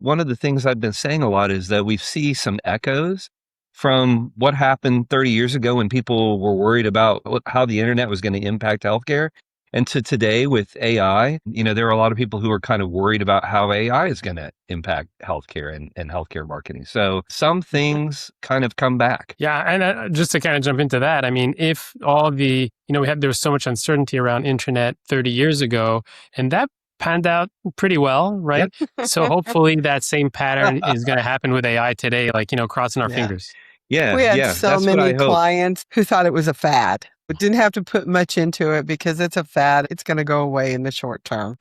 one of the things I've been saying a lot is that we see some echoes from what happened 30 years ago when people were worried about how the internet was going to impact healthcare. And to today with AI, there are a lot of people who are kind of worried about how AI is going to impact healthcare and healthcare marketing. So some things kind of come back. Yeah. And just to kind of jump into that, I mean, if all there was so much uncertainty around internet 30 years ago, and that panned out pretty well, right? Yep. So hopefully that same pattern is going to happen with AI today, crossing our Yeah. fingers. Yeah. We had yeah, so that's what I many hope. clients who thought it was a fad. We didn't have to put much into it because it's a fad. It's going to go away in the short term.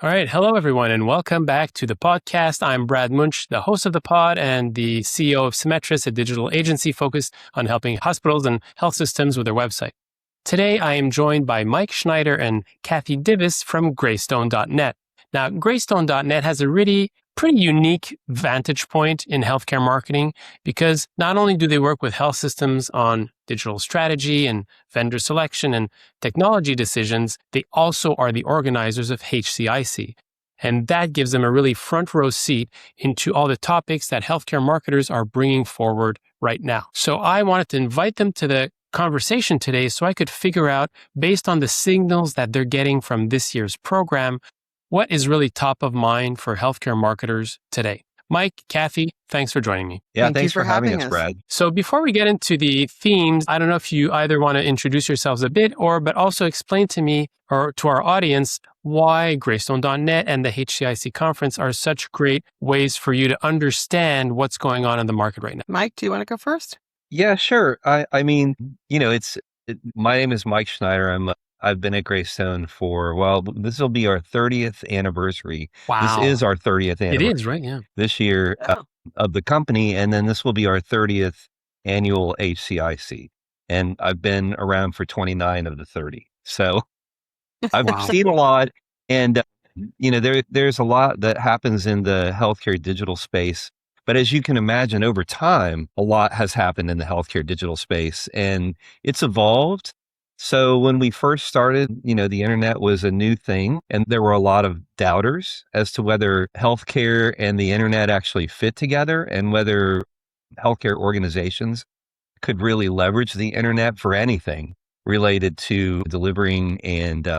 All right. Hello, everyone, and welcome back to the podcast. I'm Brad Munch, the host of the pod and the CEO of Symmetris, a digital agency focused on helping hospitals and health systems with their website. Today, I am joined by Mike Schneider and Kathy Divis from Greystone.net. Now, Greystone.net has a really pretty unique vantage point in healthcare marketing because not only do they work with health systems on digital strategy and vendor selection and technology decisions, they also are the organizers of HCIC. And that gives them a really front row seat into all the topics that healthcare marketers are bringing forward right now. So I wanted to invite them to the conversation today so I could figure out, based on the signals that they're getting from this year's program, what is really top of mind for healthcare marketers today. Mike, Kathy, thanks for joining me. Yeah, Thank you thanks for for having having us, us. Brad. So before we get into the themes, I don't know if you either want to introduce yourselves a bit but also explain to me or to our audience why Greystone.net and the HCIC conference are such great ways for you to understand what's going on in the market right now. Mike, do you want to go first? Yeah, sure. I mean, my name is Mike Schneider. I've been at Greystone this will be our 30th anniversary. Wow. This is our 30th anniversary. It is, right? Yeah. This year of the company. And then this will be our 30th annual HCIC. And I've been around for 29 of the 30. So I've seen a lot. And, there's a lot that happens in the healthcare digital space. But as you can imagine, over time, a lot has happened in the healthcare digital space and it's evolved. So when we first started, the internet was a new thing and there were a lot of doubters as to whether healthcare and the internet actually fit together and whether healthcare organizations could really leverage the internet for anything related to delivering and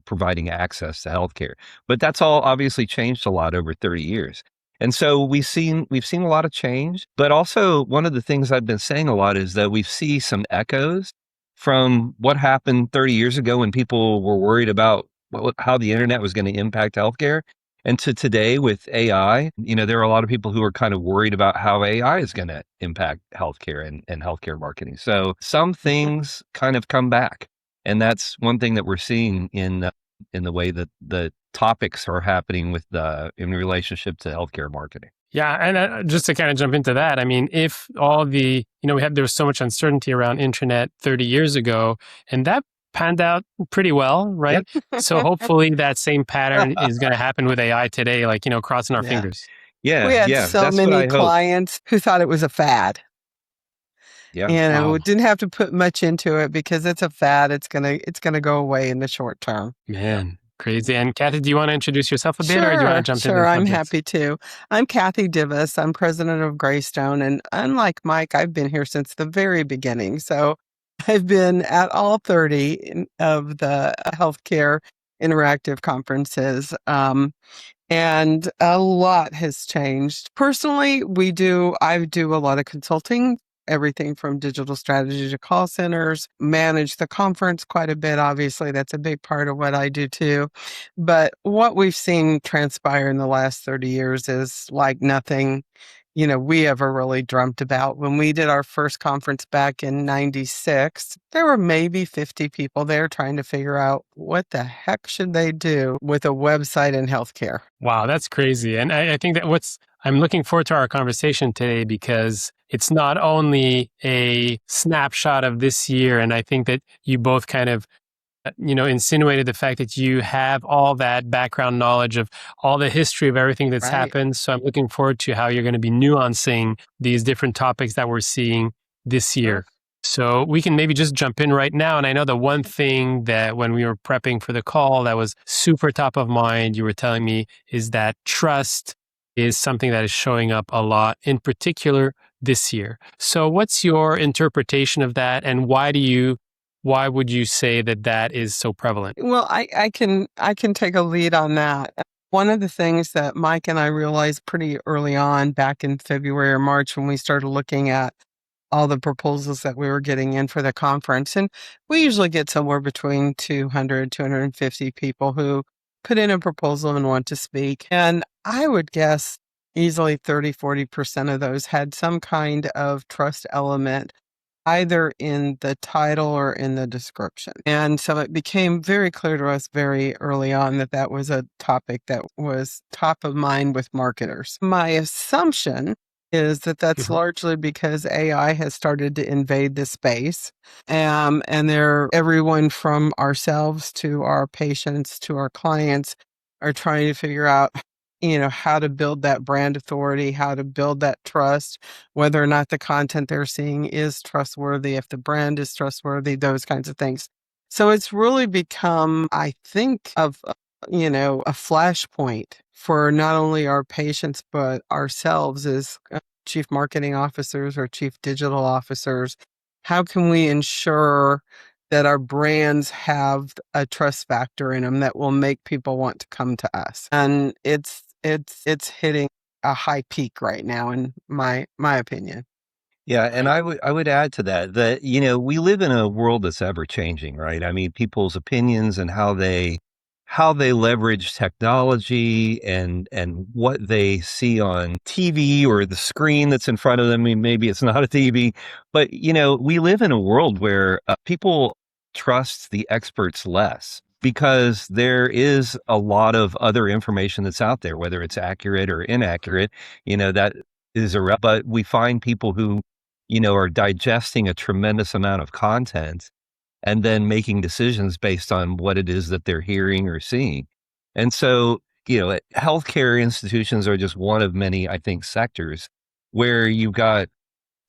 providing access to healthcare. But that's all obviously changed a lot over 30 years. And so we've seen a lot of change, but also one of the things I've been saying a lot is that we see some echoes from what happened 30 years ago when people were worried about how the internet was going to impact healthcare. And to today with AI, there are a lot of people who are kind of worried about how AI is going to impact healthcare and healthcare marketing. So some things kind of come back. And that's one thing that we're seeing in the way that the topics are happening in relationship to healthcare marketing. Yeah. And just to kind of jump into that, I mean, if all there was so much uncertainty around internet 30 years ago, and that panned out pretty well, right? Yep. So hopefully that same pattern is going to happen with AI today, crossing our fingers. Yeah. We had so that's what many I hope. clients who thought it was a fad. Yeah. We didn't have to put much into it because it's a fad. It's gonna go away in the short term. Man, crazy. And Kathy, do you want to introduce yourself a bit, or do you want to jump into Sure, the I'm subjects? happy to. I'm Kathy Divis. I'm president of Greystone, and unlike Mike, I've been here since the very beginning. So I've been at all 30 of the healthcare interactive conferences. And a lot has changed. Personally, I do a lot of consulting, everything from digital strategy to call centers, manage the conference quite a bit. Obviously, that's a big part of what I do too. But what we've seen transpire in the last 30 years is like nothing, we ever really dreamt about. When we did our first conference back in 96, there were maybe 50 people there trying to figure out what the heck should they do with a website in healthcare. Wow, that's crazy. And I think that I'm looking forward to our conversation today because it's not only a snapshot of this year, and I think that you both kind of insinuated the fact that you have all that background knowledge of all the history of everything that's happened. So I'm looking forward to how you're going to be nuancing these different topics that we're seeing this year. So we can maybe just jump in right now. And I know the one thing that when we were prepping for the call that was super top of mind, you were telling me is that trust is something that is showing up a lot, in particular this year. So what's your interpretation of that? And why would you say that that is so prevalent? Well, I can take a lead on that. One of the things that Mike and I realized pretty early on back in February or March when we started looking at all the proposals that we were getting in for the conference, and we usually get somewhere between 200, 250 people who put in a proposal and want to speak. And I would guess easily 30, 40% of those had some kind of trust element either in the title or in the description. And so it became very clear to us very early on that that was a topic that was top of mind with marketers. My assumption is that that's largely because AI has started to invade the space. And everyone from ourselves to our patients to our clients are trying to figure out how to build that brand authority, how to build that trust, whether or not the content they're seeing is trustworthy, if the brand is trustworthy, those kinds of things. So it's really become, I think, a flashpoint for not only our patients, but ourselves as chief marketing officers or chief digital officers. How can we ensure that our brands have a trust factor in them that will make people want to come to us? And it's hitting a high peak right now, in my opinion. Yeah, and I would add to that, we live in a world that's ever changing, right? I mean, people's opinions and how they leverage technology and what they see on TV or the screen that's in front of them. I mean, maybe it's not a TV, but we live in a world where people trust the experts less because there is a lot of other information that's out there, whether it's accurate or inaccurate, that is but we find people who are digesting a tremendous amount of content and then making decisions based on what it is that they're hearing or seeing. And so, healthcare institutions are just one of many, I think, sectors where you've got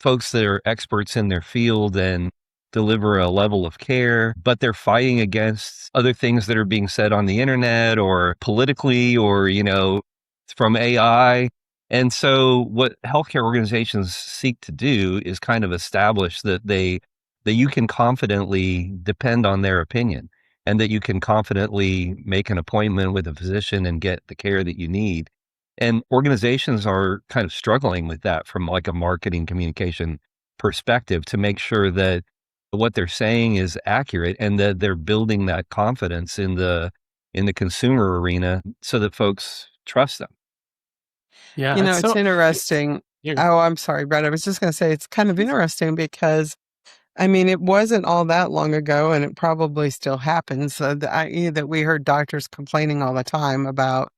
folks that are experts in their field and deliver a level of care, but they're fighting against other things that are being said on the internet or politically or, from AI. And so what healthcare organizations seek to do is kind of establish that you can confidently depend on their opinion and that you can confidently make an appointment with a physician and get the care that you need. And organizations are kind of struggling with that from like a marketing communication perspective to make sure that what they're saying is accurate and that they're building that confidence in the consumer arena so that folks trust them. Yeah, It's interesting. Yeah. Oh, I'm sorry, Brett. I was just going to say it's kind of interesting because I mean, it wasn't all that long ago, and it probably still happens, that we heard doctors complaining all the time about,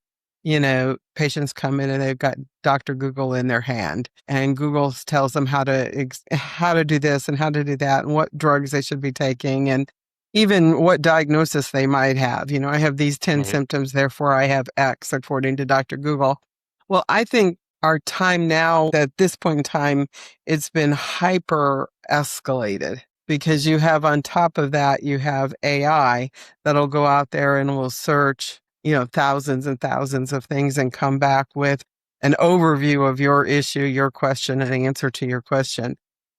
patients come in and they've got Dr. Google in their hand, and Google tells them how to do this and how to do that, and what drugs they should be taking, and even what diagnosis they might have. I have these 10 Right. symptoms, therefore I have X, according to Dr. Google. Well, I think our time now, at this point in time, it's been hyper escalated because you have on top of that, you have AI that'll go out there and will search, thousands and thousands of things and come back with an overview of your issue, your question, and an answer to your question.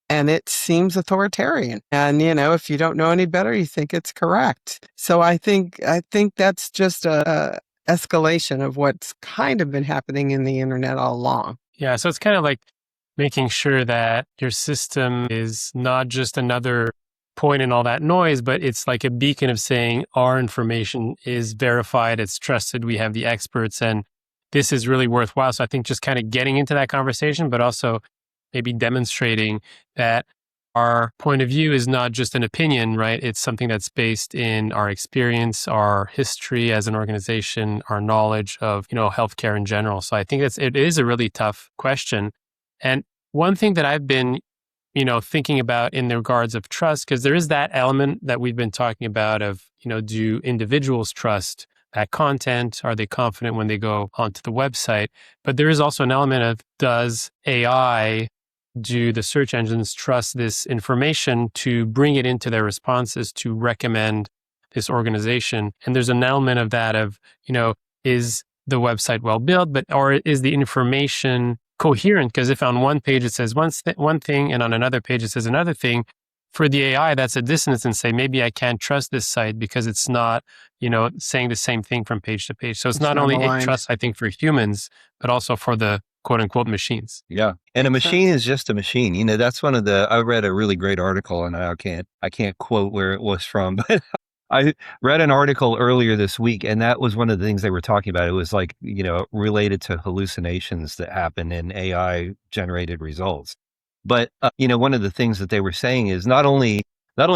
And it seems authoritarian. And, if you don't know any better, you think it's correct. So I think that's just a escalation of what's kind of been happening in the internet all along. Yeah. So it's kind of like making sure that your system is not just another point in all that noise, but it's like a beacon of saying our information is verified, it's trusted, we have the experts, and this is really worthwhile. So I think just kind of getting into that conversation, but also maybe demonstrating that our point of view is not just an opinion, right? It's something that's based in our experience, our history as an organization, our knowledge of, healthcare in general. So I think it is a really tough question. And one thing that I've been, thinking about in the regards of trust, because there is that element that we've been talking about of, do individuals trust that content? Are they confident when they go onto the website? But there is also an element of, does AI do the search engines trust this information to bring it into their responses to recommend this organization? And there's an element of that of, is the website well built, or is the information coherent? Because if on one page it says one thing and on another page it says another thing, for the AI, that's a dissonance and say, maybe I can't trust this site because it's not, saying the same thing from page to page. So it's not only a trust, I think, for humans, but also for the quote unquote machines. Yeah. And a machine is just a machine. That's one of I read a really great article, and I can't quote where it was from, but I read an article earlier this week, and that was one of the things they were talking about. It was like, related to hallucinations that happen in AI generated results. But, one of the things that they were saying is not only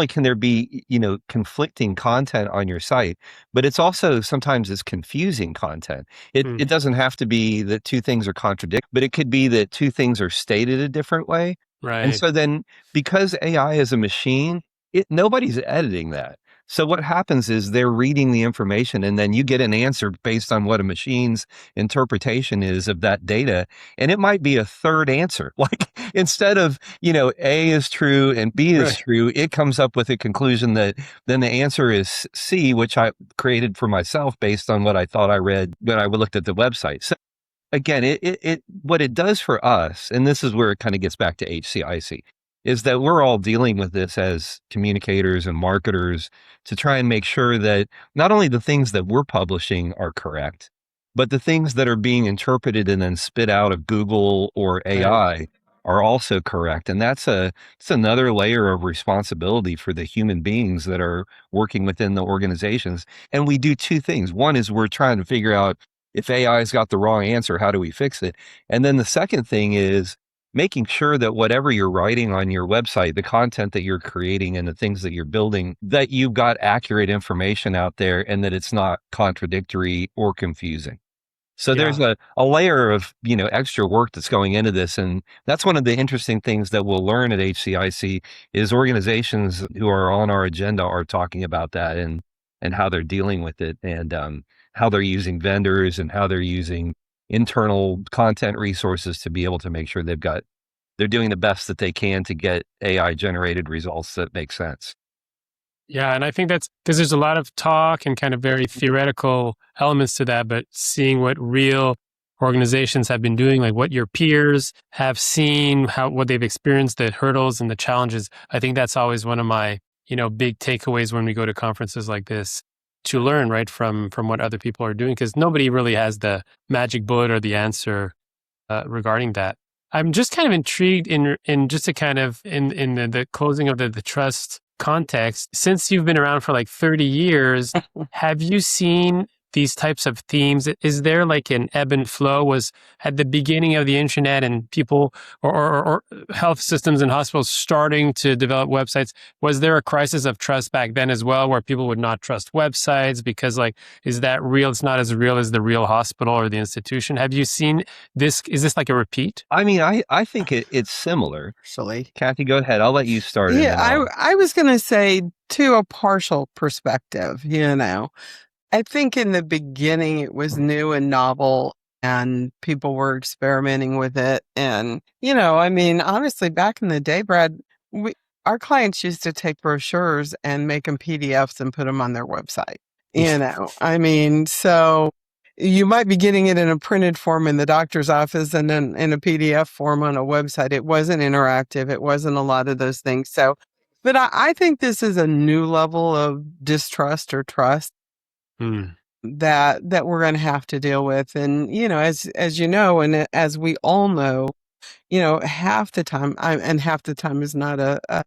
can there be, conflicting content on your site, but it's also sometimes it's confusing content. It doesn't have to be that two things are contradict, but it could be that two things are stated a different way. Right. And so then because AI is a machine, nobody's editing that. So what happens is they're reading the information, and then you get an answer based on what a machine's interpretation is of that data. And it might be a third answer. Like instead of, A is true and B is true, it comes up with a conclusion that then the answer is C, which I created for myself based on what I thought I read when I looked at the website. So again, it what it does for us, and this is where it kind of gets back to HCIC, is that we're all dealing with this as communicators and marketers to try and make sure that not only the things that we're publishing are correct, but the things that are being interpreted and then spit out of Google or AI are also correct. And it's another layer of responsibility for the human beings that are working within the organizations. And we do two things. One is we're trying to figure out if AI's got the wrong answer, how do we fix it? And then the second thing is making sure that whatever you're writing on your website, the content that you're creating and the things that you're building, that you've got accurate information out there and that it's not contradictory or confusing. So there's a layer of, extra work that's going into this. And that's one of the interesting things that we'll learn at HCIC is organizations who are on our agenda are talking about that and how they're dealing with it and how they're using vendors and how they're using internal content resources to be able to make sure they're doing the best that they can to get AI generated results that make sense. Yeah. And I think that's because there's a lot of talk and kind of very theoretical elements to that, but seeing what real organizations have been doing, like what your peers have seen, what they've experienced, the hurdles and the challenges, I think that's always one of my, big takeaways when we go to conferences like this, to learn right from what other people are doing, because nobody really has the magic bullet or the answer regarding that. I'm just kind of intrigued in just to kind of in the closing of the trust context. Since you've been around for like 30 years, have you seen these types of themes? Is there like an ebb and flow? Was at the beginning of the internet and people or health systems and hospitals starting to develop websites, was there a crisis of trust back then as well, where people would not trust websites because is that real? It's not as real as the real hospital or the institution. Have you seen this? Is this like a repeat? I mean, I think it's similar. Actually, Kathy, go ahead. I'll let you start. Yeah, I was going to say to a partial perspective, I think in the beginning it was new and novel and people were experimenting with it. And, honestly, back in the day, Brad, our clients used to take brochures and make them PDFs and put them on their website. So you might be getting it in a printed form in the doctor's office and then in a PDF form on a website. It wasn't interactive. It wasn't a lot of those things. So, but I think this is a new level of distrust or trust that we're going to have to deal with. And, as you know, and as we all know, half the time, and half the time is not a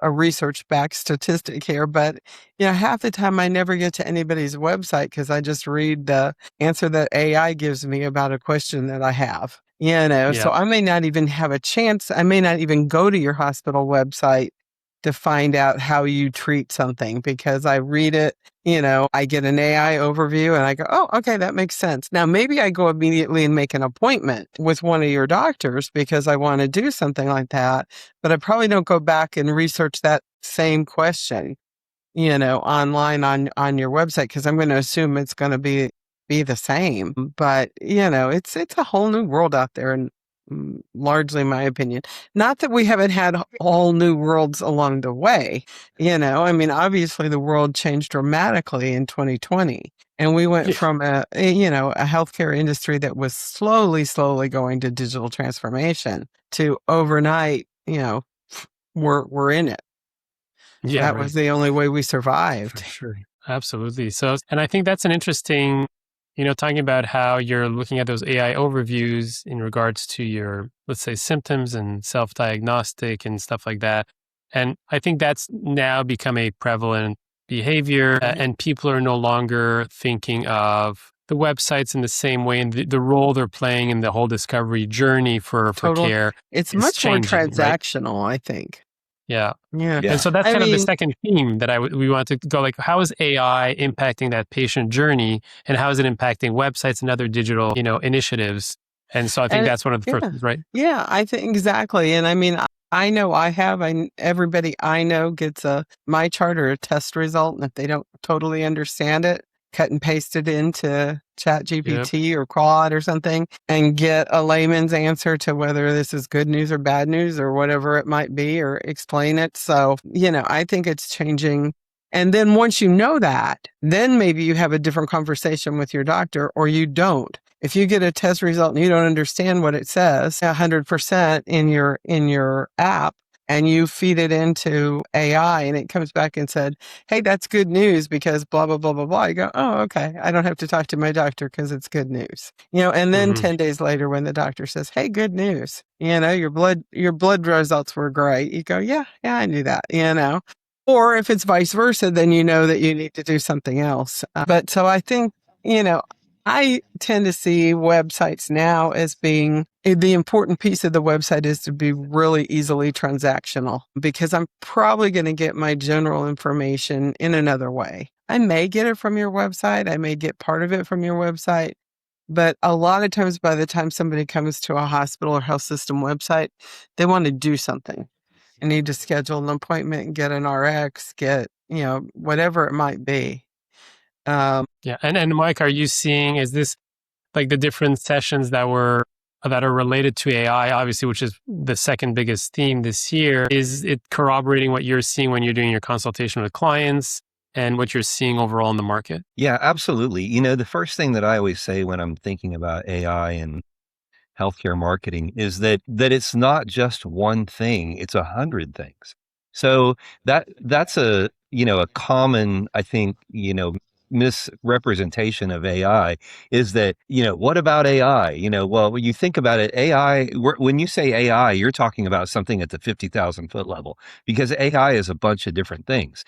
research-backed statistic here, but, half the time I never get to anybody's website because I just read the answer that AI gives me about a question that I have, so I may not even have a chance. I may not even go to your hospital website to find out how you treat something because I read it, I get an AI overview and I go, oh, okay, that makes sense. Now, maybe I go immediately and make an appointment with one of your doctors because I want to do something like that, but I probably don't go back and research that same question, online on your website because I'm going to assume it's going to be the same. But, it's a whole new world out there. And largely my opinion. Not that we haven't had all new worlds along the way. I mean, obviously the world changed dramatically in 2020. And we went from a healthcare industry that was slowly going to digital transformation to overnight, we're in it. Yeah, That right. was the only way we survived. For sure. Absolutely. So, and I think that's an interesting, talking about how you're looking at those AI overviews in regards to your, let's say, symptoms and self-diagnostic and stuff like that. And I think that's now become a prevalent behavior, and people are no longer thinking of the websites in the same way, and the role they're playing in the whole discovery journey for care. It's is much more changing, right? transactional, I think. Yeah. Yeah. And so that's I kind of the mean, second theme that we want to go, like, how is AI impacting that patient journey, and how is it impacting websites and other digital, initiatives? And so I think that's one of the first, right? Yeah, I think exactly. And I mean, I know everybody I know gets a my chart or a test result. And if they don't totally understand it, cut and paste it into Chat GPT or Claude or something and get a layman's answer to whether this is good news or bad news or whatever it might be, or explain it. So, I think it's changing. And then once you know that, then maybe you have a different conversation with your doctor, or you don't. If you get a test result and you don't understand what it says 100% in your app, and you feed it into AI and it comes back and said, hey, that's good news because blah, blah, blah, blah, blah. You go, oh, okay. I don't have to talk to my doctor because it's good news. And then 10 days later when the doctor says, hey, good news, your blood results were great. You go, yeah, I knew that, Or if it's vice versa, then you know that you need to do something else. But so I think, I tend to see websites now as being the important piece of the website is to be really easily transactional, because I'm probably going to get my general information in another way. I may get it from your website. I may get part of it from your website. But a lot of times, by the time somebody comes to a hospital or health system website, they want to do something. I need to schedule an appointment, get an RX, get, whatever it might be. Yeah. And Mike, are you seeing, is this like the different sessions that are related to AI, obviously, which is the second biggest theme this year? Is it corroborating what you're seeing when you're doing your consultation with clients and what you're seeing overall in the market? Yeah, absolutely. The first thing that I always say when I'm thinking about AI and healthcare marketing is that it's not just one thing, it's 100 things. So that's a common, I think, misrepresentation of AI is that, what about AI? Well, when you think about it, when you say AI, you're talking about something at the 50,000 foot level, because AI is a bunch of different things.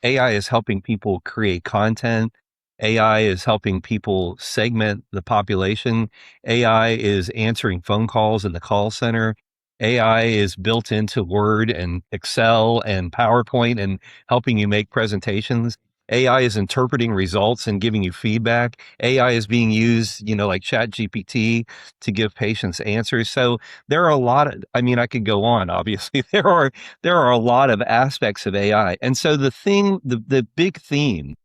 AI is helping people create content. AI is helping people segment the population. AI is answering phone calls in the call center. AI is built into Word and Excel and PowerPoint and helping you make presentations. AI is interpreting results and giving you feedback. AI is being used, like Chat GPT to give patients answers. So there are a lot of, I could go on, obviously. There are a lot of aspects of AI. And so the big theme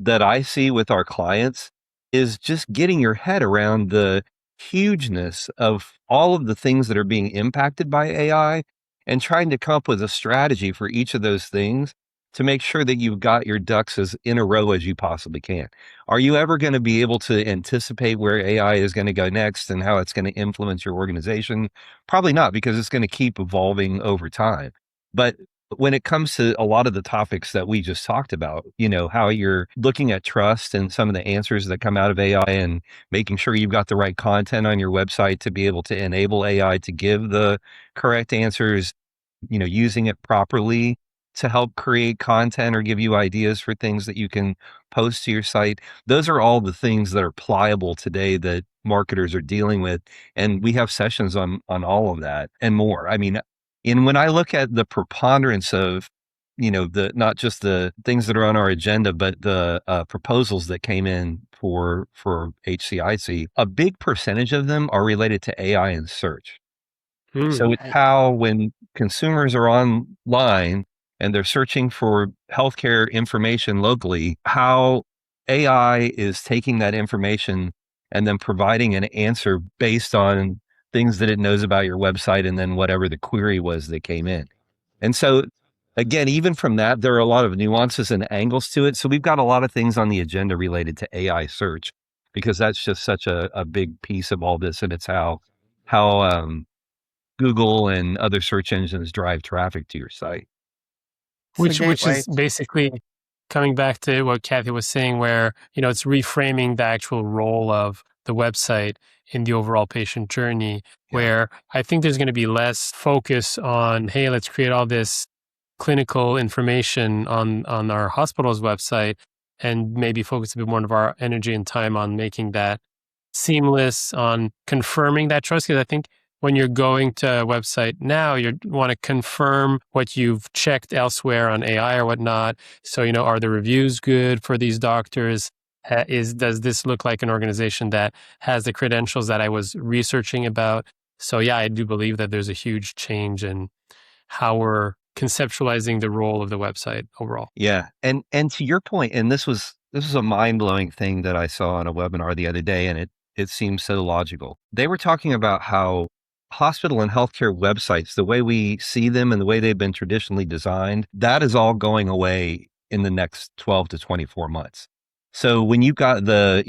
that I see with our clients is just getting your head around the hugeness of all of the things that are being impacted by AI and trying to come up with a strategy for each of those things to make sure that you've got your ducks as in a row as you possibly can. Are you ever going to be able to anticipate where AI is going to go next and how it's going to influence your organization? Probably not, because it's going to keep evolving over time. But when it comes to a lot of the topics that we just talked about, how you're looking at trust and some of the answers that come out of AI and making sure you've got the right content on your website to be able to enable AI to give the correct answers, using it properly to help create content or give you ideas for things that you can post to your site. Those are all the things that are pliable today that marketers are dealing with. And we have sessions on all of that and more. And when I look at the preponderance of, the not just the things that are on our agenda, but the proposals that came in for HCIC, a big percentage of them are related to AI and search. So it's how, when consumers are online and they're searching for healthcare information locally, how AI is taking that information and then providing an answer based on things that it knows about your website, and then whatever the query was that came in. And so again, even from that, there are a lot of nuances and angles to it. So we've got a lot of things on the agenda related to AI search, because that's just such a big piece of all this. And it's how Google and other search engines drive traffic to your site. It's a Which gateway. is basically coming back to what Kathy was saying, where, it's reframing the actual role of the website in the overall patient journey, where I think there's going to be less focus on, hey, let's create all this clinical information on our hospital's website, and maybe focus a bit more of our energy and time on making that seamless, on confirming that trust. Because I think when you're going to a website now, you want to confirm what you've checked elsewhere on AI or whatnot. So, are the reviews good for these doctors? Does this look like an organization that has the credentials that I was researching about? So yeah, I do believe that there's a huge change in how we're conceptualizing the role of the website overall. Yeah. And to your point, and this was a mind-blowing thing that I saw on a webinar the other day, and it seems so logical. They were talking about how hospital and healthcare websites, the way we see them and the way they've been traditionally designed, that is all going away in the next 12 to 24 months. So when you've got the,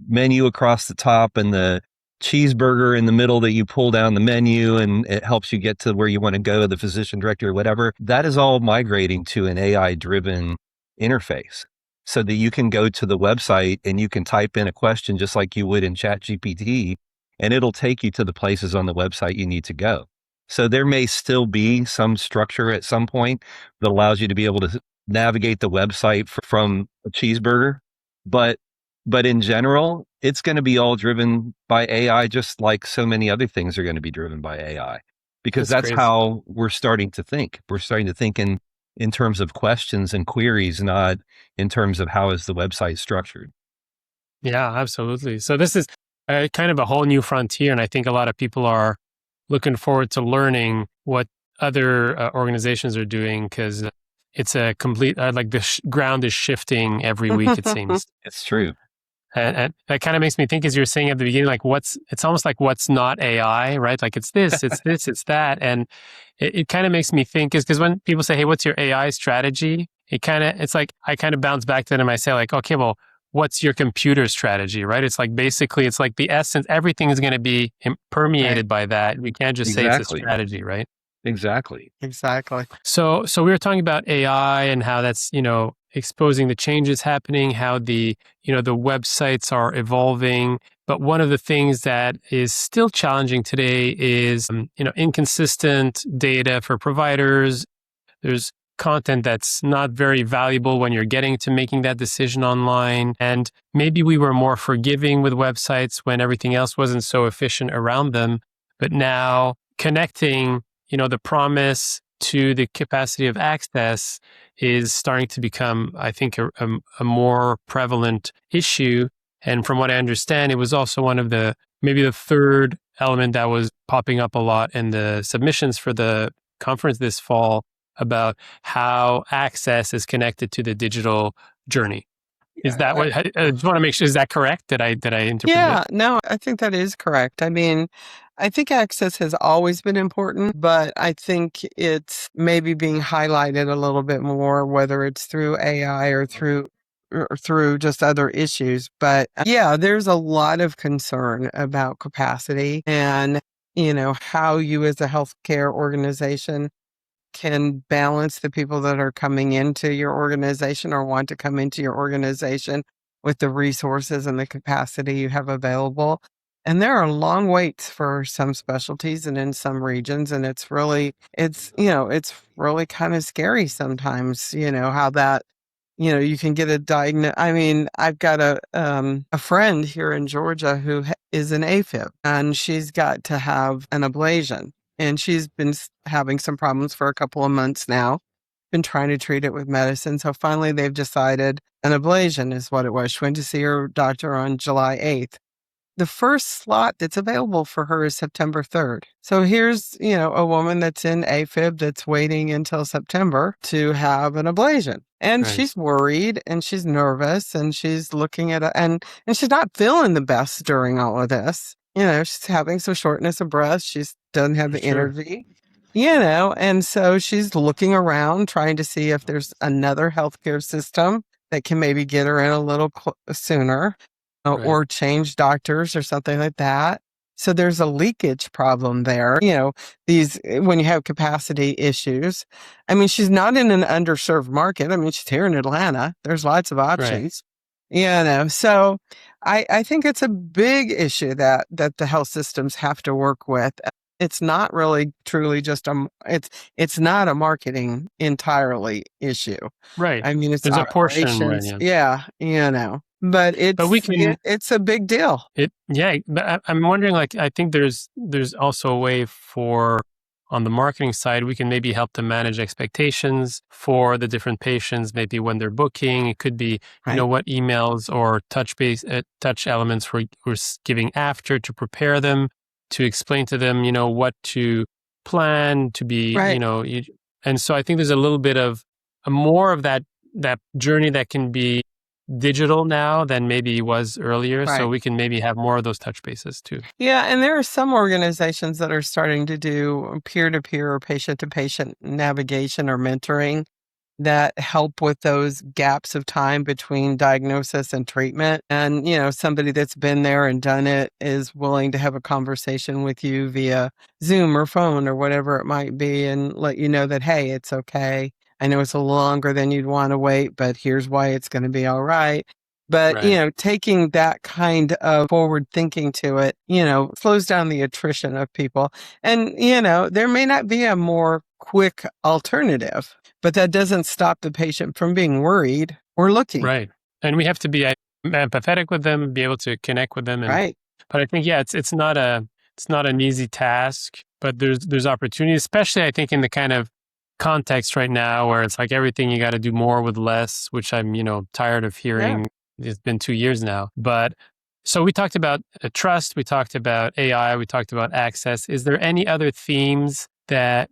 menu across the top and the cheeseburger in the middle that you pull down the menu and it helps you get to where you want to go, the physician directory or whatever, that is all migrating to an AI driven interface, so that you can go to the website and you can type in a question just like you would in ChatGPT, and it'll take you to the places on the website you need to go. So there may still be some structure at some point that allows you to be able to navigate the website from a cheeseburger, but in general, it's going to be all driven by AI, just like so many other things are going to be driven by AI, because that's crazy. how we're starting to think. We're starting to think in terms of questions and queries, not in terms of how is the website structured. Yeah, absolutely. So this is kind of a whole new frontier. And I think a lot of people are looking forward to learning what other organizations are doing, because it's a complete, ground is shifting every week, it seems. It's true. And that kind of makes me think, as you were saying at the beginning, like it's almost like what's not AI, right? Like it's this, it's that. And it kind of makes me think, is because when people say, hey, what's your AI strategy? It's like, I kind of bounce back to them and I say like, okay, well, what's your computer strategy, right? It's like, basically, it's like the essence, everything is going to be permeated by that. We can't just say it's a strategy, right? Exactly. So we were talking about AI and how that's, exposing the changes happening, how the websites are evolving. But one of the things that is still challenging today is, inconsistent data for providers. There's content that's not very valuable when you're getting to making that decision online. And maybe we were more forgiving with websites when everything else wasn't so efficient around them. But now connecting, the promise to the capacity of access is starting to become, I think, a more prevalent issue. And from what I understand, it was also one of maybe the third element that was popping up a lot in the submissions for the conference this fall, about how access is connected to the digital journey. Is that what, I just want to make sure, is that correct? Did I interpret it? Yeah, no, I think that is correct. I mean, I think access has always been important, but I think it's maybe being highlighted a little bit more, whether it's through AI or through just other issues. But yeah, there's a lot of concern about capacity and, how you as a healthcare organization can balance the people that are coming into your organization or want to come into your organization with the resources and the capacity you have available. And there are long waits for some specialties and in some regions. And it's really kind of scary sometimes, how that, you can get a diagnosis. I mean, I've got a friend here in Georgia who is an AFib, and she's got to have an ablation. And she's been having some problems for a couple of months now, been trying to treat it with medicine. So finally, they've decided an ablation is what it was. She went to see her doctor on July 8th. The first slot that's available for her is September 3rd. So here's, a woman that's in AFib that's waiting until September to have an ablation. And she's worried and she's nervous and she's looking at and she's not feeling the best during all of this. she's having some shortness of breath. She doesn't have the Sure. energy, and so she's looking around trying to see if there's another healthcare system that can maybe get her in a little sooner Right. or change doctors or something like that. So there's a leakage problem there. When you have capacity issues, I mean, she's not in an underserved market. I mean, she's here in Atlanta. There's lots of Right. options. So I think it's a big issue that the health systems have to work with. It's not really truly just it's not a marketing entirely issue. Right. I mean, it's There's a portion, right? operations. Yeah. Yeah, but But we can it's a big deal. But I'm wondering, like, I think there's also a way for, on the marketing side, we can maybe help to manage expectations for the different patients, maybe when they're booking. It could be, Right. what emails or touch elements we're giving after to prepare them, to explain to them, what to plan to be, Right. and so I think there's a little bit of more of that journey that can be digital now than maybe it was earlier. So Right. we can maybe have more of those touch bases too. Yeah, and there are some organizations that are starting to do peer-to-peer or patient-to-patient navigation or mentoring that help with those gaps of time between diagnosis and treatment. And, somebody that's been there and done it is willing to have a conversation with you via Zoom or phone or whatever it might be and let you know that, hey, it's okay. I know it's a little longer than you'd want to wait, but here's why it's going to be all right. But, Right. taking that kind of forward thinking to it, slows down the attrition of people. And, there may not be a more quick alternative, but that doesn't stop the patient from being worried or looking. Right. And we have to be empathetic with them, be able to connect with them. Right. But I think, it's not an easy task, but there's opportunity, especially I think in the kind of context right now where it's like everything you got to do more with less, which I'm, tired of hearing. It's been 2 years now. But so we talked about trust, we talked about AI, we talked about access. Is there any other themes that,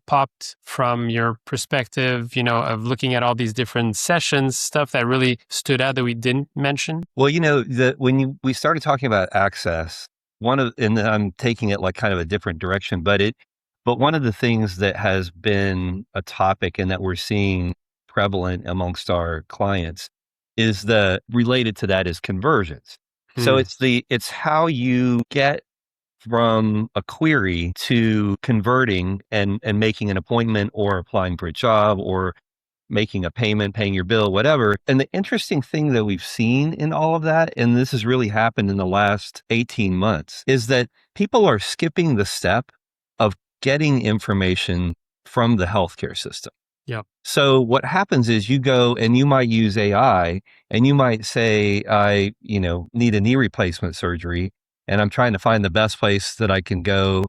popped from your perspective, of looking at all these different sessions, stuff that really stood out that we didn't mention? Well, we started talking about access, and I'm taking it like kind of a different direction, but one of the things that has been a topic and that we're seeing prevalent amongst our clients is related to that is conversions. So Hmm. it's how you get from a query to converting and making an appointment or applying for a job or making a payment, paying your bill, whatever. And the interesting thing that we've seen in all of that, and this has really happened in the last 18 months, is that people are skipping the step of getting information from the healthcare system. Yep. So what happens is you go and you might use AI and you might say, I, need a knee replacement surgery and I'm trying to find the best place that I can go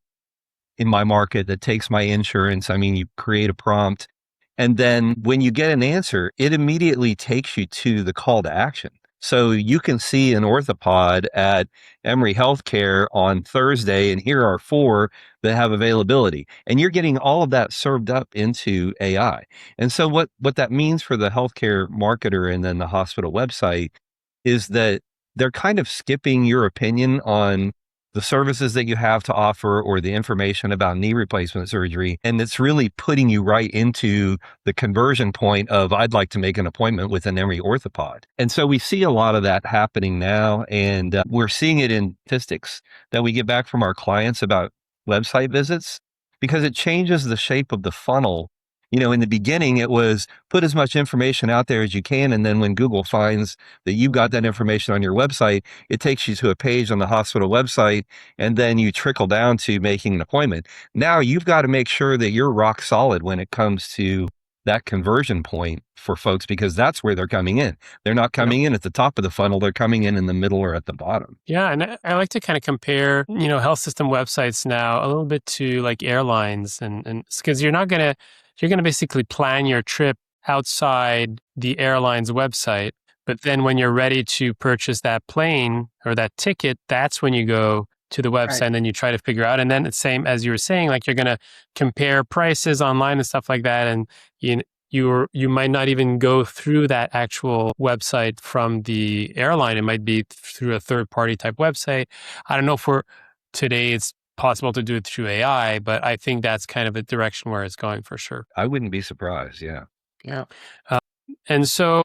in my market that takes my insurance. I mean, you create a prompt. And then when you get an answer, it immediately takes you to the call to action. So you can see an orthopod at Emory Healthcare on Thursday, and here are 4 that have availability. And you're getting all of that served up into AI. And so what that means for the healthcare marketer and then the hospital website is that they're kind of skipping your opinion on the services that you have to offer or the information about knee replacement surgery. And it's really putting you right into the conversion point of, I'd like to make an appointment with an Emory orthopod. And so we see a lot of that happening now. And we're seeing it in statistics that we get back from our clients about website visits because it changes the shape of the funnel. In the beginning, it was put as much information out there as you can. And then when Google finds that you've got that information on your website, it takes you to a page on the hospital website, and then you trickle down to making an appointment. Now you've got to make sure that you're rock solid when it comes to that conversion point for folks, because that's where they're coming in. They're not coming in at the top of the funnel. They're coming in the middle or at the bottom. Yeah. And I like to kind of compare, health system websites now a little bit to like airlines and because you're going to basically plan your trip outside the airline's website. But then when you're ready to purchase that plane or that ticket, that's when you go to the website and then you try to figure out. And then it's same as you were saying, like you're going to compare prices online and stuff like that. And you you might not even go through that actual website from the airline. It might be through a third-party type website. I don't know if today it's possible to do it through AI, but I think that's kind of a direction where it's going for sure. I wouldn't be surprised. Yeah. Yeah. And so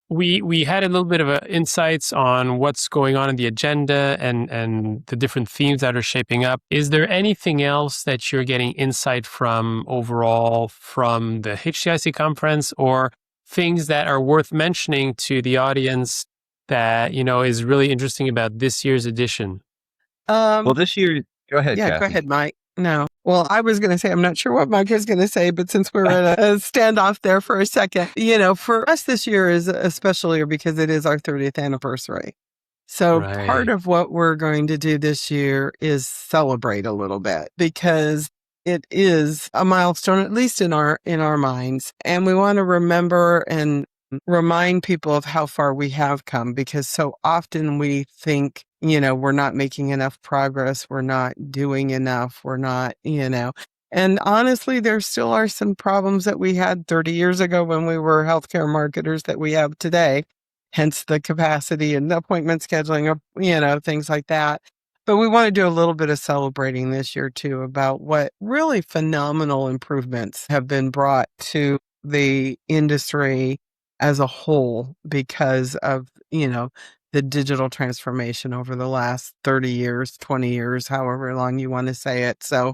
we had a little bit of insights on what's going on in the agenda and the different themes that are shaping up. Is there anything else that you're getting insight from overall from the HCIC conference, or things that are worth mentioning to the audience that, is really interesting about this year's edition? Well, this year, go ahead, Yeah, Kathy. go ahead, Mike. No. Well, I was going to say, I'm not sure what Mike is going to say, but since we're at a standoff there for a second, for us this year is a special year because it is our 30th anniversary. So part of what we're going to do this year is celebrate a little bit because it is a milestone, at least in our minds. And we want to remember and remind people of how far we have come, because so often we think, we're not making enough progress. We're not doing enough. We're not, and honestly, there still are some problems that we had 30 years ago when we were healthcare marketers that we have today, hence the capacity and the appointment scheduling, things like that. But we want to do a little bit of celebrating this year too about what really phenomenal improvements have been brought to the industry as a whole because of, the digital transformation over the last 30 years, 20 years, however long you want to say it. So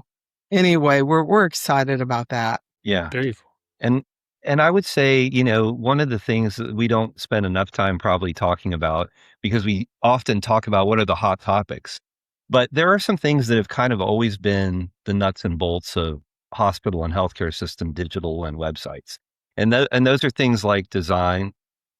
anyway, we're excited about that. Yeah. Very cool. And I would say, one of the things that we don't spend enough time probably talking about, because we often talk about what are the hot topics, but there are some things that have kind of always been the nuts and bolts of hospital and healthcare system, digital and websites. And those are things like design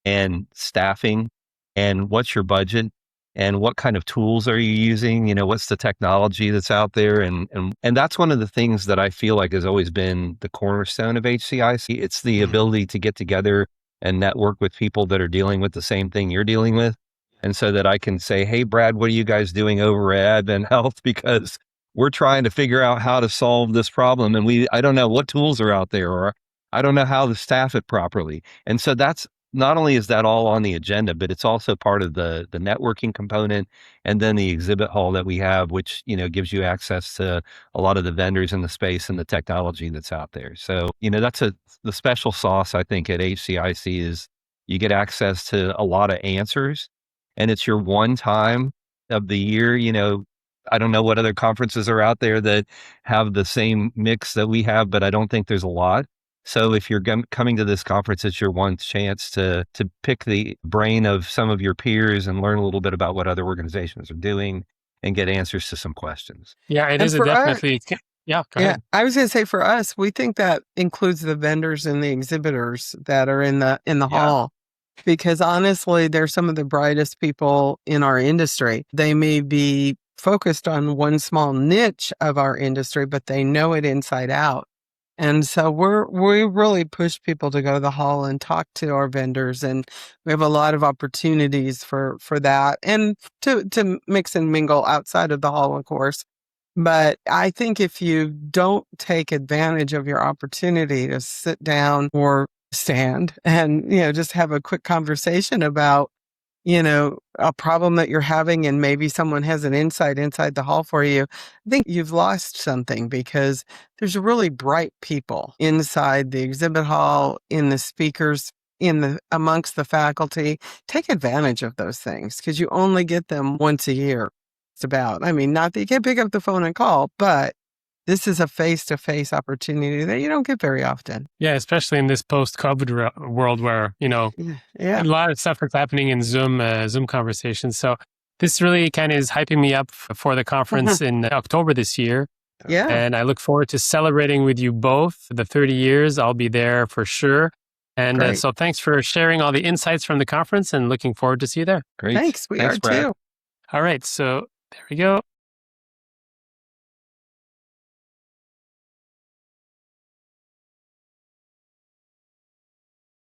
and staffing and what's your budget and what kind of tools are you using? What's the technology that's out there? And that's one of the things that I feel like has always been the cornerstone of HCIC. It's the ability to get together and network with people that are dealing with the same thing you're dealing with. And so that I can say, hey, Brad, what are you guys doing over at Advent Health? Because we're trying to figure out how to solve this problem. And I don't know what tools are out there, or I don't know how to staff it properly. And so that's, not only is that all on the agenda, but it's also part of the networking component, and then the exhibit hall that we have, which, gives you access to a lot of the vendors in the space and the technology that's out there. So, that's the special sauce, I think, at HCIC is you get access to a lot of answers, and it's your one time of the year. I don't know what other conferences are out there that have the same mix that we have, but I don't think there's a lot. So if you're coming to this conference, it's your one chance to pick the brain of some of your peers and learn a little bit about what other organizations are doing and get answers to some questions. Yeah, it is definitely. Yeah, go ahead. I was going to say for us, we think that includes the vendors and the exhibitors that are in the hall, because honestly, they're some of the brightest people in our industry. They may be focused on one small niche of our industry, but they know it inside out. And so we really push people to go to the hall and talk to our vendors, and we have a lot of opportunities for that, and to mix and mingle outside of the hall, of course. But I think if you don't take advantage of your opportunity to sit down or stand and, just have a quick conversation about, a problem that you're having, and maybe someone has an insight inside the hall for you, I think you've lost something, because there's really bright people inside the exhibit hall, in the speakers, amongst the faculty. Take advantage of those things, because you only get them once a year. It's about, not that you can't pick up the phone and call, but this is a face-to-face opportunity that you don't get very often. Yeah, especially in this post-COVID world where, a lot of stuff that's happening in Zoom conversations. So this really kind of is hyping me up for the conference in October this year. Yeah. And I look forward to celebrating with you both the 30 years. I'll be there for sure. And so thanks for sharing all the insights from the conference, and looking forward to see you there. Great. Thanks. We are Brad. too. All right. So there we go.